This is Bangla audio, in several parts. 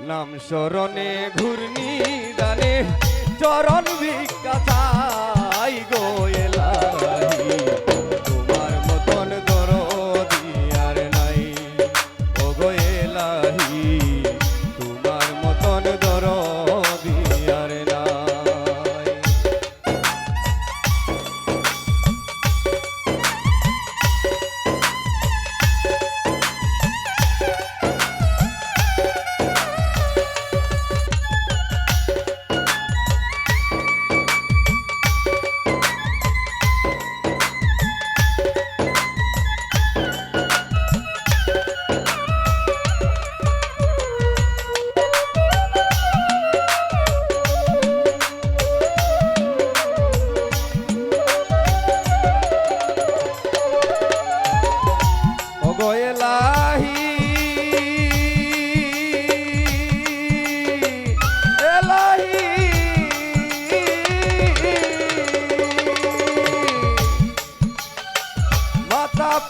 নাম শরণে ঘূর্ণি দানে চরণ ভিক্ষা চাই গো এলাহি তোমার মতন দরদি আর নাই ও গো এলাহি তোমার মতন দরদি আর নাই।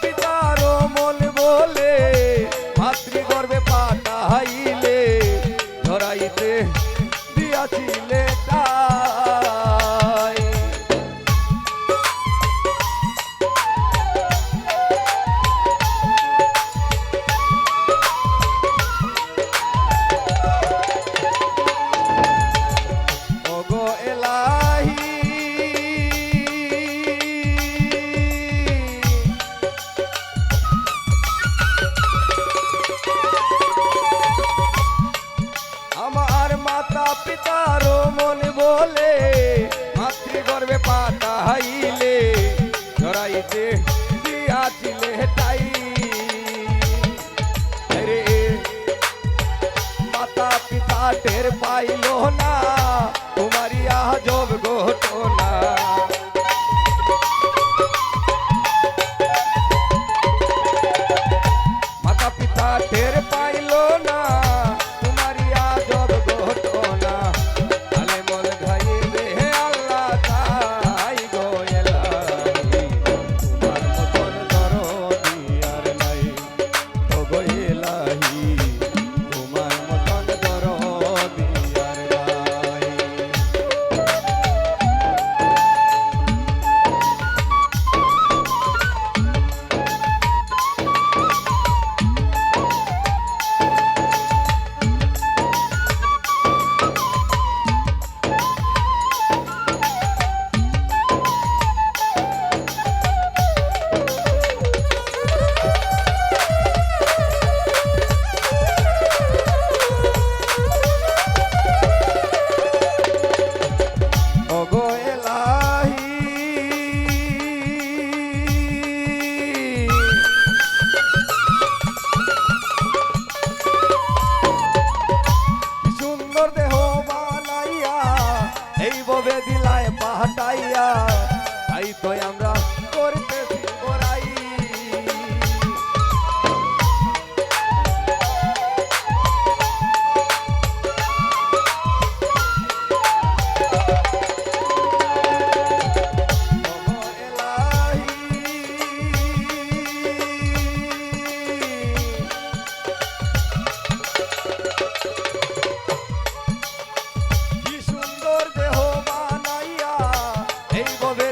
পিতারো মন বলে মাতৃগর্ভে পাঠাইলে ধরাইতে দিয়াছিলে তাই ওগো এলাহি পিতারো মন বলে মাতৃগর্ভে পাঠাইলে ধরাইতে দিয়াছিলে তাই রে মাতা পিতা টের পাইল না তোমারি আজব ঘটনা মাতা পিতা টের পাইল না দিলায় পাহাটাইয়া তাই তো আমরা করতেছি বড়াই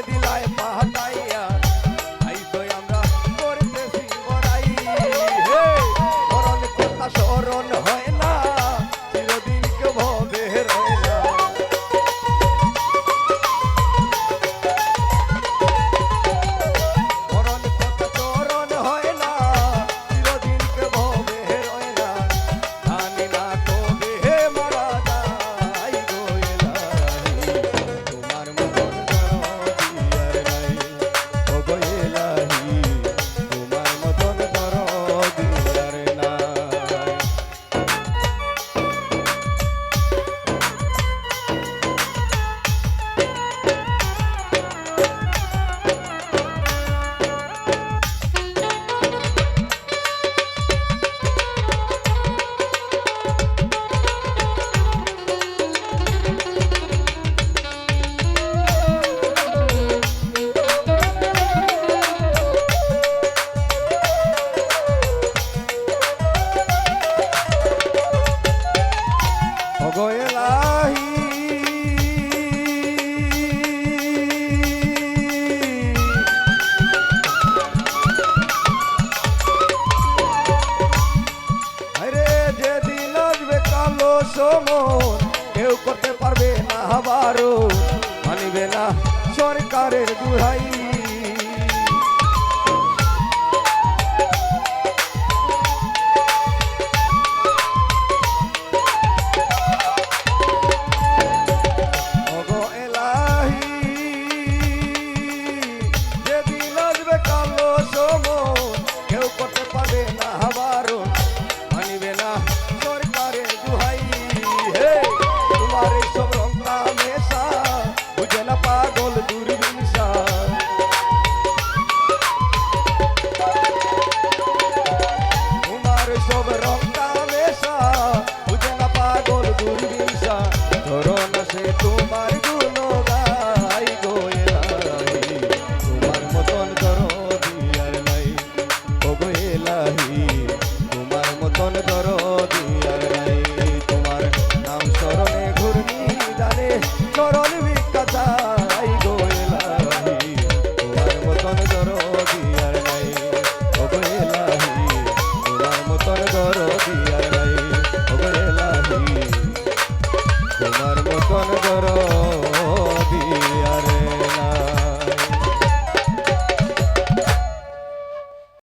দিলায় পাহাটাই ওগো এলাহি আরে যেদিন আসবে কালো সমন কেউ করতে পারবে না বারণ মানিবে না সরকারের দুহাই